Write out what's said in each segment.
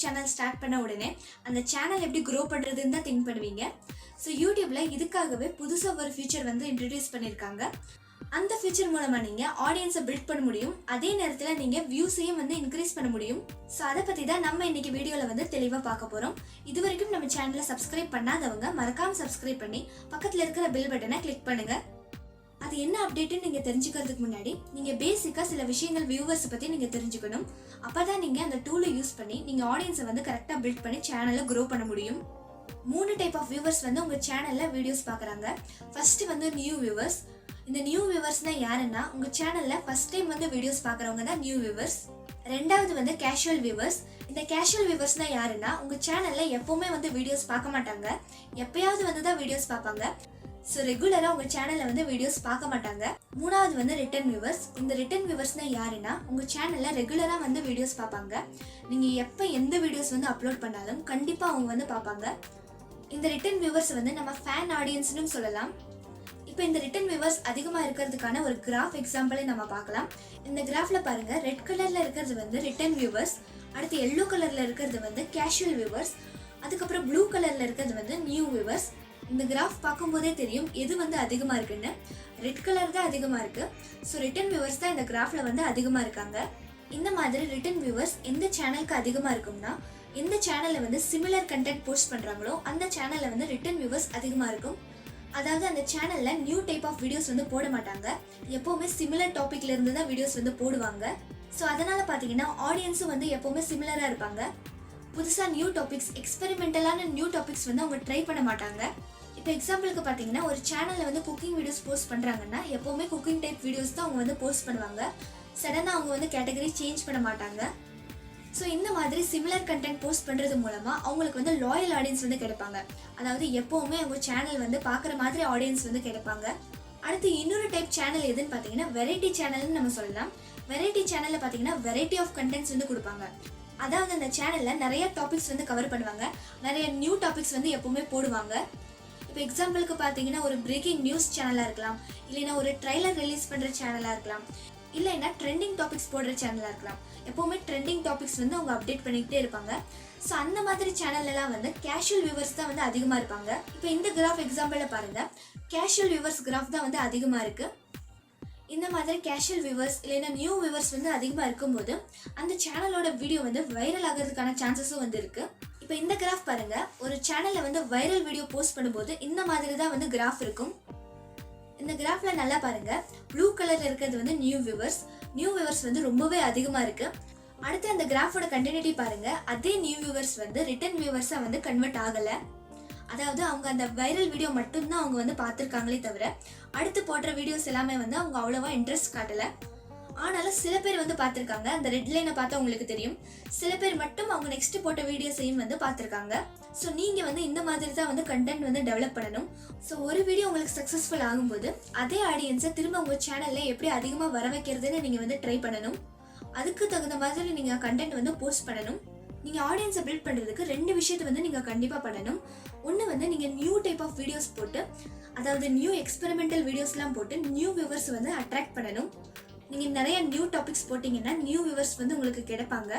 Channel start பண்ண உடனே அந்த சேனல் எப்படி க்ரோ பண்ணுறதுன்னு தான் திங்க் பண்ணுவீங்க. ஸோ யூடியூப்பில் இதுக்காகவே புதுசாக ஒரு ஃபீச்சர் வந்து இன்ட்ரடியூஸ் பண்ணியிருக்காங்க. அந்த ஃபீச்சர் மூலமாக நீங்கள் ஆடியன்ஸை பில்ட் பண்ண முடியும், அதே நேரத்தில் நீங்கள் வியூஸையும் வந்து இன்க்ரீஸ் பண்ண முடியும். ஸோ அதை பற்றி தான் நம்ம இன்னைக்கு வீடியோவில் வந்து தெளிவாக பார்க்க போகிறோம். இது வரைக்கும் நம்ம சேனலை சப்ஸ்கிரைப் பண்ணாதவங்க மறக்காமல் சப்ஸ்கிரைப் பண்ணி பக்கத்தில் இருக்கிற பெல் பட்டனை கிளிக் பண்ணுங்கள். அது என்ன அப்டேட்டுன்னு நீங்கள் தெரிஞ்சுக்கிறதுக்கு முன்னாடி நீங்கள் பேசிக்காக சில விஷயங்கள் வியூவர்ஸை பற்றி நீங்கள் தெரிஞ்சுக்கணும். அப்போ தான் நீங்கள் அந்த டூலை யூஸ் பண்ணி நீங்கள் ஆடியன்ஸை வந்து கரெக்டாக பில்ட் பண்ணி சேனலை க்ரோ பண்ண முடியும். 3 டைப் ஆஃப் வியூவர்ஸ் வந்து உங்கள் சேனலில் வீடியோஸ் பார்க்குறாங்க. ஃபர்ஸ்ட் வந்து நியூ வியூவர்ஸ். இந்த நியூ வியூவர்ஸ்னால் யாருன்னா உங்கள் சேனலில் ஃபர்ஸ்ட் டைம் வந்து வீடியோஸ் பார்க்குறவங்க தான் நியூ வியூவர்ஸ். ரெண்டாவது வந்து கேஷுவல் வியூவர்ஸ். இந்த கேஷுவல் வியூவர்ஸ்னால் யாருன்னா உங்கள் சேனலில் எப்போவுமே வந்து வீடியோஸ் பார்க்க மாட்டாங்க, எப்பயாவது வந்து தான் வீடியோஸ் பார்ப்பாங்க. ஸோ ரெகுலராக உங்கள் சேனலில் வந்து வீடியோஸ் பார்க்க மாட்டாங்க. மூணாவது வந்து ரிட்டன் வியூவர்ஸ். இந்த ரிட்டன் வியூவர்ஸ்னால் யாருன்னா உங்கள் சேனலில் ரெகுலராக வந்து வீடியோஸ் பார்ப்பாங்க, நீங்கள் எப்போ எந்த வீடியோஸ் வந்து அப்லோட் பண்ணாலும் கண்டிப்பாக அவங்க வந்து பார்ப்பாங்க. இந்த ரிட்டன் வியூவர்ஸ் வந்து நம்ம ஃபேன் ஆடியன்ஸ்னு சொல்லலாம். இப்போ இந்த ரிட்டன் வியூவர்ஸ் அதிகமாக இருக்கிறதுக்கான ஒரு கிராஃப் எக்ஸாம்பிளை நம்ம பார்க்கலாம். இந்த கிராஃபில் பாருங்கள், ரெட் கலரில் இருக்கிறது வந்து ரிட்டன் வியூவர்ஸ், அடுத்து எல்லோ கலரில் இருக்கிறது வந்து கேஷுவல் வியூவர்ஸ், அதுக்கப்புறம் ப்ளூ கலரில் இருக்கிறது வந்து நியூ வியூவர்ஸ். இந்த கிராஃப் பார்க்கும்போதே தெரியும் எது வந்து அதிகமாக இருக்குன்னு. ரெட் கலர் தான் அதிகமாக இருக்குது. ஸோ ரிட்டன் வியூவர்ஸ் தான் இந்த கிராஃபில் வந்து அதிகமாக இருக்காங்க. இந்த மாதிரி ரிட்டன் வியூவர்ஸ் எந்த சேனலுக்கு அதிகமாக இருக்கும்னா, எந்த சேனலில் வந்து சிமிலர் கண்டென்ட் போஸ்ட் பண்ணுறாங்களோ அந்த சேனலில் வந்து ரிட்டன் வியூவர்ஸ் அதிகமாக இருக்கும். அதாவது அந்த சேனலில் நியூ டைப் ஆஃப் வீடியோஸ் வந்து போட மாட்டாங்க, எப்போவுமே சிமிலர் டாப்பிக்ல இருந்து தான் வீடியோஸ் வந்து போடுவாங்க. ஸோ அதனால் பார்த்தீங்கன்னா ஆடியன்ஸும் வந்து எப்போவுமே சிமிலராக இருப்பாங்க. புதுசாக நியூ டாபிக்ஸ், எக்ஸ்பெரிமெண்டலான நியூ டாபிக்ஸ் வந்து அவங்க ட்ரை பண்ண மாட்டாங்க. இப்போ எக்ஸாம்பிளுக்கு பார்த்தீங்கன்னா ஒரு சேனலில் வந்து குக்கிங் வீடியோஸ் போஸ்ட் பண்ணுறாங்கன்னா எப்போவுமே குக்கிங் டைப் வீடியோஸ் தான் அவங்க வந்து போஸ்ட் பண்ணுவாங்க. சடனாக அவங்க வந்து கேட்டகரி சேஞ்ச் பண்ண மாட்டாங்க. ஸோ இந்த மாதிரி சிமிலர் கண்டென்ட் போஸ்ட் பண்ணுறது மூலமாக அவங்களுக்கு வந்து லாயல் ஆடியன்ஸ் வந்து கிடைப்பாங்க. அதாவது எப்போவுமே அவங்க சேனல் வந்து பார்க்குற மாதிரி ஆடியன்ஸ் வந்து கிடைப்பாங்க. அடுத்து இன்னொரு டைப் சேனல் எதுன்னு பார்த்தீங்கன்னா வெரைட்டி சேனல்னு நம்ம சொல்லலாம். வெரைட்டி சேனலில் பார்த்தீங்கன்னா வெரைட்டி ஆஃப் கண்டென்ட்ஸ் வந்து கொடுப்பாங்க. அதாவது அந்த சேனலில் நிறைய டாபிக்ஸ் வந்து கவர் பண்ணுவாங்க, நிறைய நியூ டாபிக்ஸ் வந்து எப்போவுமே போடுவாங்க. இப்போ எக்ஸாம்பிளுக்கு பார்த்தீங்கன்னா ஒரு பிரேக்கிங் நியூஸ் சேனலாக இருக்கலாம், இல்லைன்னா ஒரு ட்ரைலர் ரிலீஸ் பண்ணுற சேனலாக இருக்கலாம், இல்லைன்னா ட்ரெண்டிங் டாபிக்ஸ் போடுற சேனலாக இருக்கலாம். எப்போவுமே ட்ரெண்டிங் டாபிக்ஸ் வந்து அவங்க அப்டேட் பண்ணிக்கிட்டே இருப்பாங்க. ஸோ அந்த மாதிரி சேனல்லாம் வந்து கேஷுவல் வியூவர்ஸ் தான் வந்து அதிகமாக இருப்பாங்க. இப்போ இந்த கிராஃப் எக்ஸாம்பிளில் பாருங்கள், கேஷுவல் வியூவர்ஸ் கிராஃப் தான் வந்து அதிகமாக இருக்குது. இந்த மாதிரி கேஷுவல் வியூவர்ஸ் இல்லைன்னா நியூ வியூவர்ஸ் வந்து அதிகமாக இருக்கும்போது அந்த சேனலோட வீடியோ வந்து வைரல் ஆகிறதுக்கான சான்சஸும் வந்து இருக்குது. இப்போ இந்த கிராஃப் பாருங்கள், ஒரு சேனலில் வந்து வைரல் வீடியோ போஸ்ட் பண்ணும்போது இந்த மாதிரி தான் வந்து கிராஃப் இருக்கும். இந்த கிராஃபில் நல்லா பாருங்கள், ப்ளூ கலரில் இருக்கிறது வந்து நியூ வியூவர்ஸ் வந்து ரொம்பவே அதிகமாக இருக்குது. அடுத்து அந்த கிராஃபோட கண்டினியூட்டி பாருங்கள், அதே நியூ வியூவர்ஸ் வந்து ரிட்டன் வியூவர்ஸாக வந்து கன்வெர்ட் ஆகலை. அதாவது அவங்க அந்த வைரல் வீடியோ மட்டும்தான் அவங்க வந்து பார்த்துருக்காங்களே தவிர அடுத்து போடுற வீடியோஸ் எல்லாமே வந்து அவங்க அவ்வளோவா இன்ட்ரெஸ்ட் காட்டலை. ஆனாலும் சில பேர் வந்து பார்த்துருக்காங்க, அந்த ரெட் லைனை பார்த்தா உங்களுக்கு தெரியும். சில பேர் மட்டும் அவங்க நெக்ஸ்ட் போட்ட வீடியோஸையும் வந்து பார்த்துருக்காங்க. ஸோ நீங்கள் வந்து இந்த மாதிரி தான் வந்து கண்டென்ட் வந்து டெவலப் பண்ணணும். ஸோ ஒரு வீடியோ உங்களுக்கு சக்ஸஸ்ஃபுல் ஆகும்போது அதே ஆடியன்ஸை திரும்ப உங்கள் சேனலில் எப்படி அதிகமாக வர வைக்கிறதுன்னு நீங்கள் வந்து ட்ரை பண்ணணும். அதுக்கு தகுந்த மாதிரி நீங்கள் கண்டென்ட் வந்து போஸ்ட் பண்ணணும். நீங்கள் ஆடியன்ஸை பில்ட் பண்ணுறதுக்கு 2 விஷயத்தை வந்து நீங்கள் கண்டிப்பாக பண்ணணும். ஒன்று வந்து நீங்கள் நியூ டைப் ஆஃப் வீடியோஸ் போட்டு, அதாவது நியூ எக்ஸ்பெரிமெண்டல் வீடியோஸ்லாம் போட்டு நியூ வியூவர்ஸ் வந்து அட்ராக்ட் பண்ணணும். நீங்கள் நிறைய நியூ டாபிக்ஸ் போட்டிங்கன்னா நியூ வியூவர்ஸ் வந்து உங்களுக்கு கிடைப்பாங்க.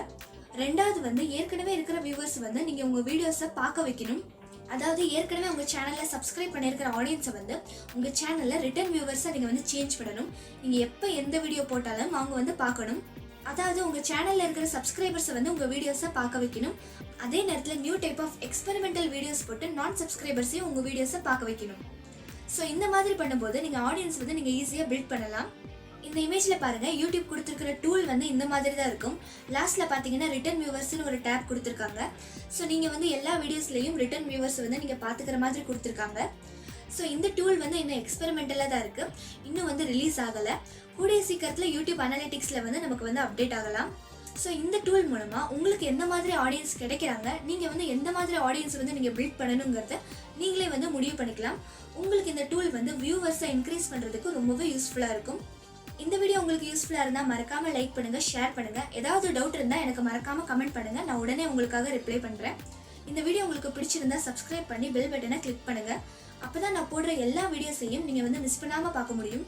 ரெண்டாவது வந்து ஏற்கனவே இருக்கிற வியூவர்ஸ் வந்து நீங்கள் உங்கள் வீடியோஸை பார்க்க வைக்கணும். அதாவது ஏற்கனவே உங்கள் சேனலில் சப்ஸ்கிரைப் பண்ணியிருக்கிற ஆடியன்ஸை வந்து உங்கள் சேனலில் ரிட்டன் வியூவர்ஸை நீங்கள் வந்து சேஞ்ச் பண்ணணும். நீங்கள் எப்போ எந்த வீடியோ போட்டாலும் அவங்க வந்து பார்க்கணும். அதாவது உங்கள் சேனலில் இருக்கிற சப்ஸ்கிரைபர்ஸை வந்து உங்கள் வீடியோஸை பார்க்க வைக்கணும். அதே நேரத்தில் new type of experimental videos போட்டு நான் சப்ஸ்கிரைபர்ஸையும் உங்கள் வீடியோஸை பார்க்க வைக்கணும். ஸோ இந்த மாதிரி பண்ணும்போது நீங்கள் ஆடியன்ஸ் வந்து நீங்கள் ஈஸியாக பில்ட் பண்ணலாம். இந்த இமேஜில் பாருங்கள், யூடியூப் கொடுத்துருக்கிற டூல் வந்து இந்த மாதிரி தான் இருக்கும். லாஸ்ட்டில் பார்த்தீங்கன்னா ரிட்டன் வியூவர்ஸ்னு ஒரு டேப் கொடுத்துருக்காங்க. ஸோ நீங்கள் வந்து எல்லா வீடியோஸ்லையும் ரிட்டன் வியூவர்ஸ் வந்து நீங்கள் பார்த்துக்கிற மாதிரி கொடுத்துருக்காங்க. ஸோ இந்த டூல் வந்து இன்னும் எக்ஸ்பெரிமெண்டலாக தான் இருக்குது, இன்னும் வந்து ரிலீஸ் ஆகலை. கூடிய சீக்கிரத்தில் யூடியூப் அனலிட்டிக்ஸில் வந்து நமக்கு வந்து அப்டேட் ஆகலாம். ஸோ இந்த டூல் மூலமாக உங்களுக்கு எந்த மாதிரி ஆடியன்ஸ் கிடைக்கிறாங்க, நீங்கள் வந்து எந்த மாதிரி ஆடியன்ஸ் வந்து நீங்கள் பில்ட் பண்ணணுங்கிறத நீங்களே வந்து முடிவு பண்ணிக்கலாம். உங்களுக்கு இந்த டூல் வந்து வியூவர்ஸை இன்க்ரீஸ் பண்ணுறதுக்கு ரொம்பவே யூஸ்ஃபுல்லாக இருக்கும். இந்த வீடியோ உங்களுக்கு யூஸ்ஃபுல்லாக இருந்தால் மறக்காமல் லைக் பண்ணுங்கள், ஷேர் பண்ணுங்கள். ஏதாவது டவுட் இருந்தால் எனக்கு மறக்காமல் கமெண்ட் பண்ணுங்கள், நான் உடனே உங்களுக்காக ரிப்ளை பண்ணுறேன். இந்த வீடியோ உங்களுக்கு பிடிச்சிருந்தா சப்ஸ்கிரைப் பண்ணி பெல் பட்டனை கிளிக் பண்ணுங்கள். அப்போ தான் நான் போடுற எல்லா வீடியோஸையும் நீங்கள் வந்து மிஸ் பண்ணாமல் பார்க்க முடியும்.